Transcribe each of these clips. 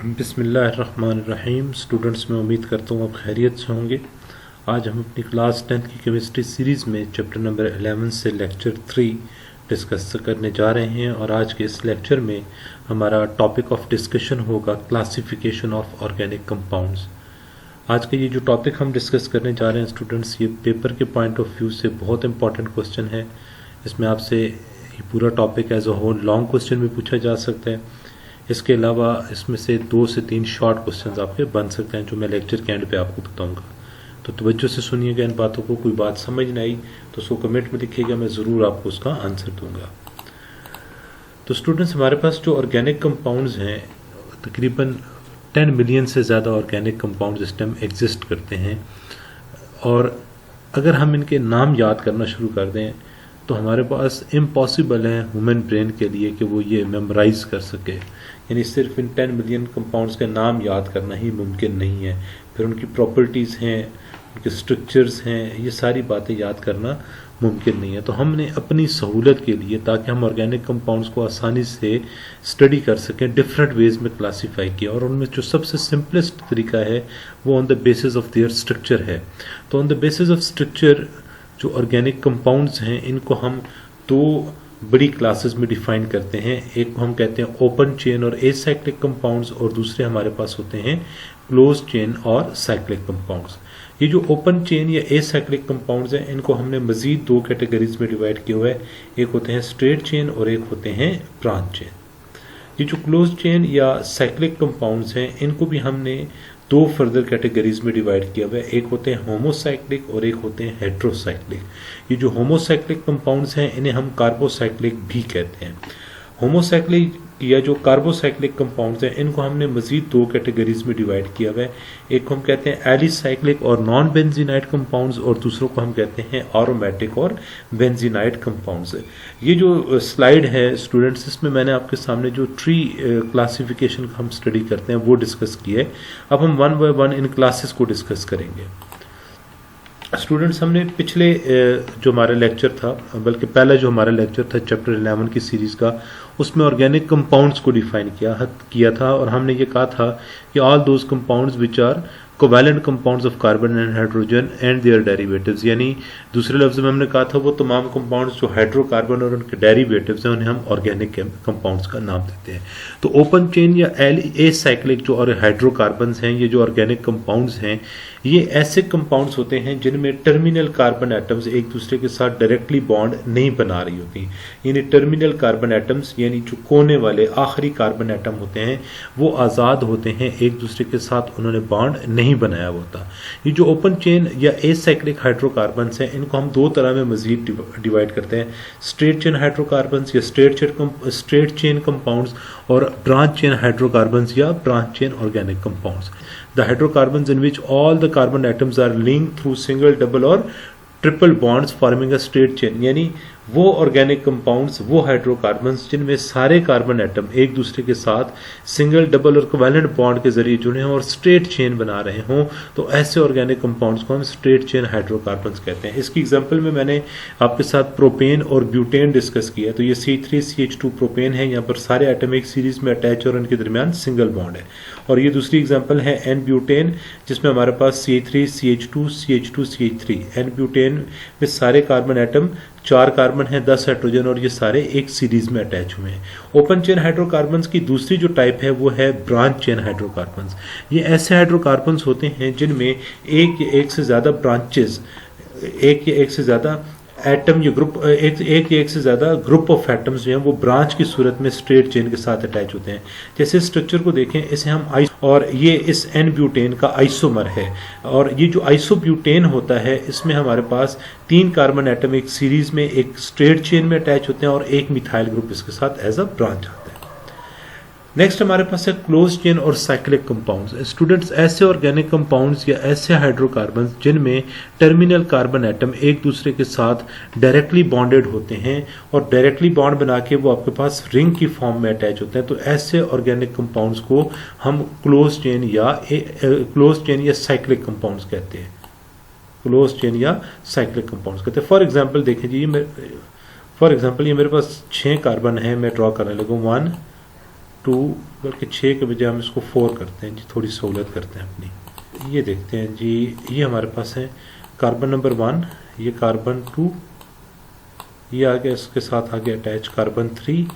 बिस्मिल्लाहिर्रहमानिर्रहीम। स्टूडेंट्स, मैं उम्मीद करता हूँ आप खैरियत से होंगे। आज हम अपनी क्लास 10th की केमिस्ट्री सीरीज़ में चैप्टर नंबर 11 से लेक्चर 3 डिस्कस करने जा रहे हैं और आज के इस लेक्चर में हमारा टॉपिक ऑफ डिस्कशन होगा क्लासिफिकेशन ऑफ ऑर्गेनिक कंपाउंड्स। आज का ये जो टॉपिक हम डिस्कस करने जा रहे हैं स्टूडेंट्स, ये पेपर के पॉइंट ऑफ व्यू से बहुत इंपॉर्टेंट क्वेश्चन है। इसमें आपसे ये पूरा topic as a whole long question भी पूछा जा सकता है। इसके अलावा इसमें से 2 से 3 शॉर्ट क्वेश्चंस आपके बन सकते हैं जो मैं लेक्चर के एंड पे आपको बताऊंगा। तो तवज्जो से सुनिएगा इन बातों को। कोई बात समझ नहीं आई तो उसको कमेंट में लिखिएगा, मैं ज़रूर आपको उसका आंसर दूंगा। तो स्टूडेंट्स, हमारे पास जो ऑर्गेनिक कंपाउंड्स हैं तकरीबन 10 मिलियन से ज़्यादा ऑर्गेनिक कंपाउंड्स इस टाइम एग्जिस्ट करते हैं। और अगर हम इनके नाम याद करना शुरू कर दें तो हमारे पास इम्पॉसिबल है ह्यूमन ब्रेन के लिए कि वो ये मेमोराइज कर सके। यानी सिर्फ इन 10 मिलियन कंपाउंड्स के नाम याद करना ही मुमकिन नहीं है। फिर उनकी प्रॉपर्टीज़ हैं, उनके स्ट्रक्चर्स हैं, ये सारी बातें याद करना मुमकिन नहीं है। तो हमने अपनी सहूलत के लिए, ताकि हम ऑर्गेनिक कंपाउंड्स को आसानी से स्टडी कर सकें, डिफरेंट वेज में क्लासीफाई किया। और उनमें जो सबसे सिंपलेस्ट तरीका है वो on the basis of their structure है। तो on the basis of structure जो ऑर्गेनिक कंपाउंड्स हैं इनको हम 2 बड़ी क्लासेस में डिफाइन करते हैं। एक को हम कहते हैं ओपन चेन और एसाइक्लिक कंपाउंड्स, और दूसरे हमारे पास होते हैं क्लोज चेन और साइक्लिक कंपाउंड्स। ये जो ओपन चेन या एसाइक्लिक कंपाउंड्स हैं इनको हमने मजीद 2 कैटेगरीज में डिवाइड किया हुआ है। एक होते हैं स्ट्रेट चेन और एक होते हैं ब्रांच चेन। ये जो क्लोज चेन या साइक्लिक कंपाउंड्स हैं इनको भी हमने 2 फर्दर कैटेगरीज में डिवाइड किया हुआ है। एक होते हैं होमोसाइक्लिक और एक होते हैं हेट्रोसाइक्लिक। ये जो होमोसाइक्लिक कंपाउंड्स हैं इन्हें हम कार्बोसाइक्लिक भी कहते हैं। होमोसाइक्लिक या जो कार्बोसाइक्लिक कंपाउंड्स हैं इनको हमने मजीद 2 कैटेगरीज में डिवाइड किया हुआ है। एक को हम कहते हैं एलिसाइक्लिक और नॉन बेंजीनाइट कंपाउंड्स, और दूसरों को हम कहते हैं एरोमेटिक और बेंजीनाइट कंपाउंड्स। ये जो स्लाइड है स्टूडेंट्स, इसमें मैंने आपके सामने जो ट्री क्लासिफिकेशन हम स्टडी करते हैं वो डिस्कस किया है। अब हम 1 बाय 1 इन क्लासेस को डिस्कस करेंगे। स्टूडेंट्स, हमने पिछले जो हमारा लेक्चर था, बल्कि पहला जो हमारा लेक्चर था चैप्टर 11 की सीरीज़ का, उसमें ऑर्गेनिक कंपाउंड्स को डिफाइन किया था। और हमने ये कहा था कि all those compounds which are covalent compounds of carbon and hydrogen and their derivatives, यानी दूसरे लफ्ज़ में हमने कहा था वो तमाम कंपाउंड्स जो हाइड्रोकार्बन और उनके डेरिवेटिव्स हैं उन्हें हम ऑर्गेनिक कंपाउंड्स का नाम देते हैं। तो ओपन चेन या एसाइक्लिक जो और हाइड्रोकार्बन्स हैं, ये जो ऑर्गेनिक कंपाउंड्स हैं, ये ऐसे कंपाउंड्स होते हैं जिनमें टर्मिनल कार्बन एटम्स एक दूसरे के साथ डायरेक्टली बॉन्ड नहीं बना रही होती। यानी टर्मिनल कार्बन एटम्स यानी जो कोने वाले आखिरी कार्बन एटम होते हैं वो आज़ाद होते हैं, एक दूसरे के साथ उन्होंने बॉन्ड नहीं बनाया होता। ये जो ओपन चेन या एसाइक्लिक हाइड्रोकार्बन्स हैं इनको हम 2 तरह में मजीद डिवाइड करते हैं, स्ट्रेट चेन हाइड्रोकार्बन्स या स्ट्रेट चेन कंपाउंड्स, और ब्रांच चेन हाइड्रोकार्बन्स या branch chain organic compounds. The hydrocarbons in which all the carbon atoms are linked through single, double or triple bonds forming a straight chain, यानी वो organic compounds, वो hydrocarbons जिनमें सारे carbon atom एक दूसरे के साथ सिंगल, डबल और कोवैलेंट बॉन्ड के जरिए जुड़े हों और स्ट्रेट चेन बना रहे हों, तो ऐसे ऑर्गेनिक कंपाउंड्स को हम स्ट्रेट चेन हाइड्रोकार्बन्स कहते हैं। इसकी एग्जांपल में मैंने आपके साथ प्रोपेन और ब्यूटेन डिस्कस किया। तो ये C3CH2 प्रोपेन है, यहाँ पर सारे एटम एक सीरीज में अटैच और उनके दरमियान सिंगल बॉन्ड है। और ये दूसरी एग्जाम्पल है एन ब्यूटेन, जिसमें हमारे पास C3CH2 CH2 CH3। N butane में सारे कार्बन एटम 4 कार्बन है, 10 हाइड्रोजन, और ये सारे एक सीरीज में अटैच हुए हैं। ओपन चेन हाइड्रोकार्बन्स की दूसरी जो टाइप है वो है ब्रांच चेन हाइड्रोकार्बन्स। ये ऐसे हाइड्रोकार्बन्स होते हैं जिनमें एक या एक से ज्यादा ब्रांचेस, एक या एक से ज्यादा एटम या ग्रुप, एक या एक से ज्यादा ग्रुप ऑफ एटम्स जो हैं वो ब्रांच की सूरत में स्ट्रेट चेन के साथ अटैच होते हैं। जैसे स्ट्रक्चर को देखें, इसे हम और ये इस एन ब्यूटेन का आइसोमर है। और ये जो आइसोब्यूटेन होता है इसमें हमारे पास 3 कार्बन एटम एक सीरीज में एक स्ट्रेट चेन में अटैच होते हैं और एक मिथाइल ग्रुप इसके साथ एज अ ब्रांच आता है। नेक्स्ट हमारे पास है क्लोज चेन और साइक्लिक कंपाउंड्स। स्टूडेंट्स, ऐसे ऑर्गेनिक कंपाउंड्स या ऐसे हाइड्रोकार्बन्स जिनमें टर्मिनल कार्बन एटम एक दूसरे के साथ डायरेक्टली बॉन्डेड होते हैं और डायरेक्टली बॉन्ड बना के वो आपके पास रिंग की फॉर्म में अटैच होते हैं, तो ऐसे ऑर्गेनिक कंपाउंड्स को हम क्लोज चेन या साइक्लिक कंपाउंड्स कहते हैं। क्लोज चेन या साइक्लिक कंपाउंड्स कहते हैं। फॉर एग्जाम्पल देखें जी, फॉर एग्जाम्पल ये मेरे पास 6 कार्बन है, मैं ड्रॉ करने लगूँ 1 2, बल्कि 6 के बजाय हम इसको 4 करते हैं जी, थोड़ी सहूलत करते हैं अपनी। ये देखते हैं जी, ये हमारे पास है कार्बन नंबर 1, ये कार्बन 2, ये आ गया इसके साथ आ गया अटैच कार्बन 3,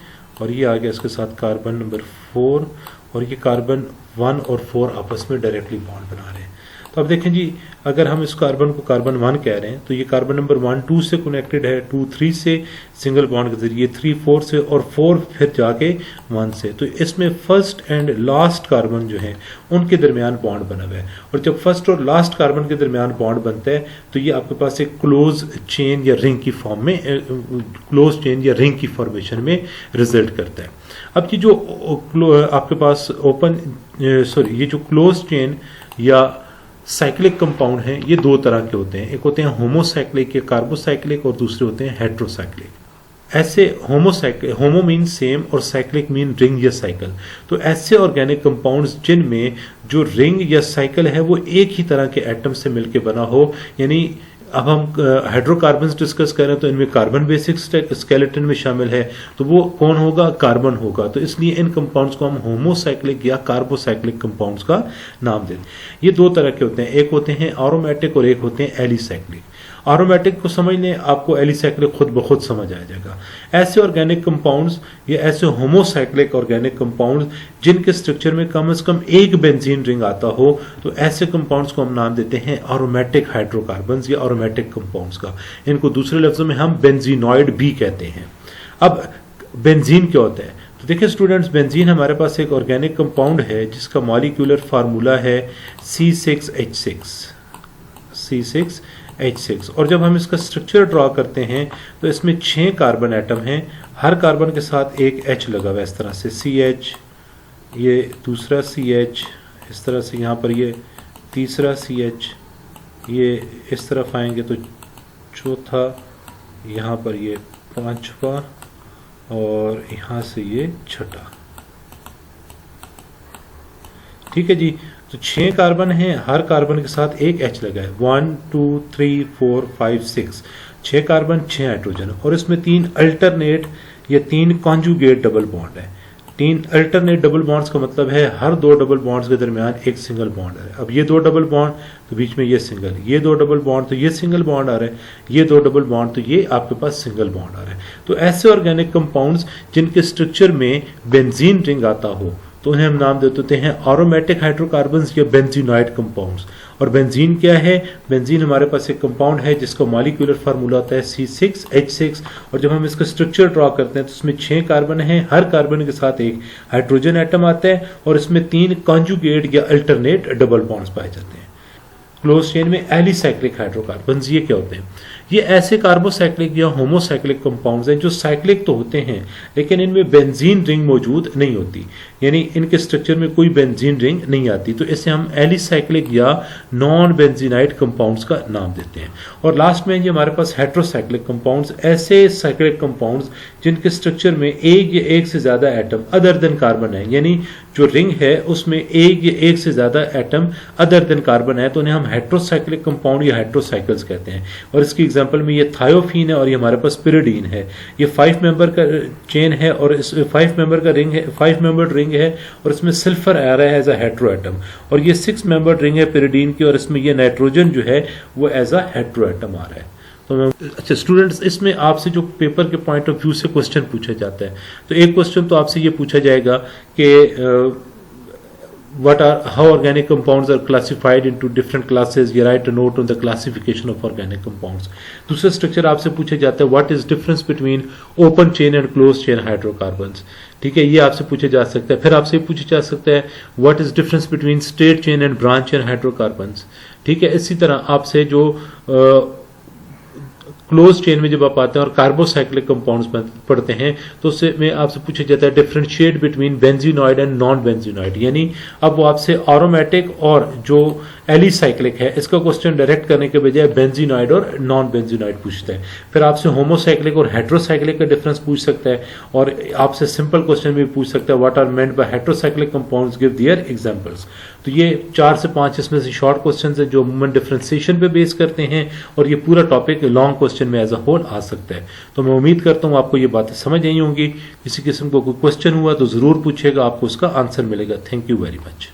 और ये आ गया इसके साथ कार्बन नंबर 4, और ये कार्बन 1 और 4 आपस में डायरेक्टली बॉन्ड बना रहे हैं। तो अब देखें जी, अगर हम इस कार्बन को कार्बन 1 कह रहे हैं तो ये कार्बन नंबर 1 2 से कनेक्टेड है, 2 3 से सिंगल बॉन्ड के जरिए, 3 4 से, और 4 फिर जाके 1 से। तो इसमें फर्स्ट एंड लास्ट कार्बन जो है उनके दरमियान बॉन्ड बना हुआ है, और जब फर्स्ट और लास्ट कार्बन के दरमियान बॉन्ड बनता है तो ये आपके पास एक क्लोज चेन या रिंग की फॉर्म में, क्लोज चेन या रिंग की फॉर्मेशन में रिजल्ट करता है। अब ये जो आपके पास ये जो क्लोज चेन या साइक्लिक कंपाउंड हैं, ये 2 तरह के होते हैं। एक होते हैं होमोसाइक्लिक या कार्बोसाइक्लिक, और दूसरे होते हैं हेट्रोसाइक्लिक। ऐसे होमो मीन सेम और साइक्लिक मीन रिंग या साइकिल। तो ऐसे ऑर्गेनिक कंपाउंड्स जिनमें जो रिंग या साइकिल है वो एक ही तरह के एटम से मिलकर बना हो, यानी अब हम हाइड्रोकार्बन्स डिस्कस करें तो इनमें कार्बन बेसिक स्केलेटन में शामिल है, तो वो कौन होगा? कार्बन होगा। तो इसलिए इन कंपाउंड्स को हम होमोसाइक्लिक या कार्बोसाइक्लिक कंपाउंड्स का नाम देते हैं। ये 2 तरह के होते हैं, एक होते हैं एरोमेटिक और एक होते हैं एलिसाइक्लिक। एरोमेटिक को समझ लें, आपको एलिसाइक्लिक खुद ब खुद समझ आ जाएगा। ऐसे ऑर्गेनिक कंपाउंड्स या ऐसे होमोसाइक्लिक ऑर्गेनिक कंपाउंड्स जिनके स्ट्रक्चर में कम से कम एक बेंजीन रिंग आता हो, तो ऐसे कंपाउंड्स को हम नाम देते हैं एरोमेटिक हाइड्रोकार्बन्स या एरोमेटिक कंपाउंड्स का। इनको दूसरे लफ्जों में हम बेंजीनॉइड भी कहते हैं। अब बेंजीन क्या होता है? तो देखिए स्टूडेंट्स, बेंजीन हमारे पास एक ऑर्गेनिक कंपाउंड है जिसका मॉलिक्यूलर फार्मूला है C6H6, और जब हम इसका स्ट्रक्चर ड्रॉ करते हैं तो इसमें 6 कार्बन एटम हैं, हर कार्बन के साथ एक H लगा हुआ है, इस तरह से CH, ये दूसरा CH, इस तरह से यहाँ पर ये तीसरा CH, ये इस तरफ आएंगे तो चौथा, यहाँ पर ये 5वां, और यहाँ से ये 6ठा। ठीक है जी। तो 6 कार्बन हैं, हर कार्बन के साथ एक H लगा है। 1 2 3 4 5 6, 6 कार्बन 6 हाइड्रोजन, और इसमें 3 अल्टरनेट या 3 कॉन्जुगेट डबल बॉन्ड है। 3 अल्टरनेट डबल बॉन्ड्स का मतलब है हर 2 डबल बॉन्ड्स के दरमियान एक सिंगल बॉन्ड है। अब ये 2 डबल बॉन्ड तो बीच में ये सिंगल, ये 2 डबल बॉन्ड तो ये सिंगल बॉन्ड आ रहा है, ये 2 डबल बॉन्ड तो ये आपके पास सिंगल बॉन्ड आ रहा है। तो ऐसे ऑर्गेनिक कंपाउंड्स जिनके स्ट्रक्चर में बेंजीन रिंग आता हो तो उन्हें हम नाम देते हैं एरोमेटिक हाइड्रोकार्बन्स या बेंजीनॉइड कंपाउंड्स। और बेंजीन क्या है? बेंजीन हमारे पास एक कंपाउंड है जिसका मॉलिक्यूलर फार्मूला होता है C6H6, और जब हम इसका स्ट्रक्चर ड्रॉ करते हैं तो इसमें 6 कार्बन हैं, हर कार्बन के साथ एक हाइड्रोजन एटम आता है, और इसमें 3 कॉन्जुगेट या अल्टरनेट डबल बॉन्ड्स पाए जाते हैं। क्लोज चेन में एलिसाइक्लिक हाइड्रोकार्बन्स ये क्या होते हैं? ये ऐसे कार्बोसाइक्लिक या होमोसाइक्लिक कंपाउंड्स हैं जो साइक्लिक तो होते हैं लेकिन इनमें बेंजीन रिंग मौजूद नहीं होती, यानी इनके स्ट्रक्चर में कोई बेंजीन रिंग नहीं आती, तो इसे हम एलिसाइक्लिक या नॉन बेंजीनाइड कंपाउंड्स का नाम देते हैं। और लास्ट में ये हमारे पास हेट्रोसाइक्लिक कंपाउंड्स, ऐसे साइक्लिक कंपाउंड्स जिनके स्ट्रक्चर में एक या एक से ज्यादा एटम अदर देन कार्बन है, यानी जो रिंग है उसमें एक या एक से ज्यादा एटम अदर देन कार्बन है, तो उन्हें हम हेट्रोसाइक्लिक कंपाउंड या हेट्रोसाइकल्स कहते हैं। और इसकी एग्जांपल में ये थायोफीन है और ये हमारे पास पिरिडीन है। ये 5 मेंबर का चेन है और इस 5 मेंबर का रिंग है, 5 मेंबर्ड रिंग है, और इसमें सल्फर आ रहा है एज अ हेट्रो एटम, और ये 6 मेंबर्ड रिंग है पिरिडीन की, और इसमें ये नाइट्रोजन जो है वो एज अ हेट्रो एटम आ रहा है। तो अच्छा स्टूडेंट्स, इसमें आपसे जो पेपर के पॉइंट ऑफ व्यू से क्वेश्चन पूछा जाता है, तो एक क्वेश्चन तो आपसे ये पूछा जाएगा कि how organic compounds are classified into different classes, you write a note on the classification of organic compounds। दूसरा स्ट्रक्चर आपसे पूछा जाता है what is difference between open chain and closed chain hydrocarbons। ठीक है, ये आपसे पूछा जा सकता है। फिर आपसे पूछा जा सकता है what is difference between straight chain and branch chain hydrocarbons। ठीक है, इसी तरह आपसे जो क्लोज चेन में जब आप आते हैं और कार्बोसाइक्लिक कंपाउंड्स पढ़ते हैं तो उससे में आपसे पूछा जाता है differentiate between benzenoid and non benzenoid, यानी अब वो आपसे एरोमेटिक और जो एलिसाइक्लिक है इसका क्वेश्चन डायरेक्ट करने के बजाय बेंजीनॉइड और नॉन बेंजीनॉइड पूछता है। फिर आपसे होमोसाइक्लिक और हेट्रोसाइक्लिक का डिफरेंस पूछ सकता है, और आपसे सिंपल क्वेश्चन भी पूछ सकता है what are meant by heterocyclic compounds, give their examples. तो ये 4 से 5 इसमें से शॉर्ट क्वेश्चंस है जो अमूमन डिफरेंशिएशन पे बेस करते हैं, और ये पूरा टॉपिक लॉन्ग क्वेश्चन क्वेश्चन में एज अ होल आ सकता है। तो मैं उम्मीद करता हूँ आपको ये बातें समझ आई होंगी। किसी किस्म को कोई क्वेश्चन हुआ तो ज़रूर पूछेगा, आपको उसका आंसर मिलेगा। Thank you very much.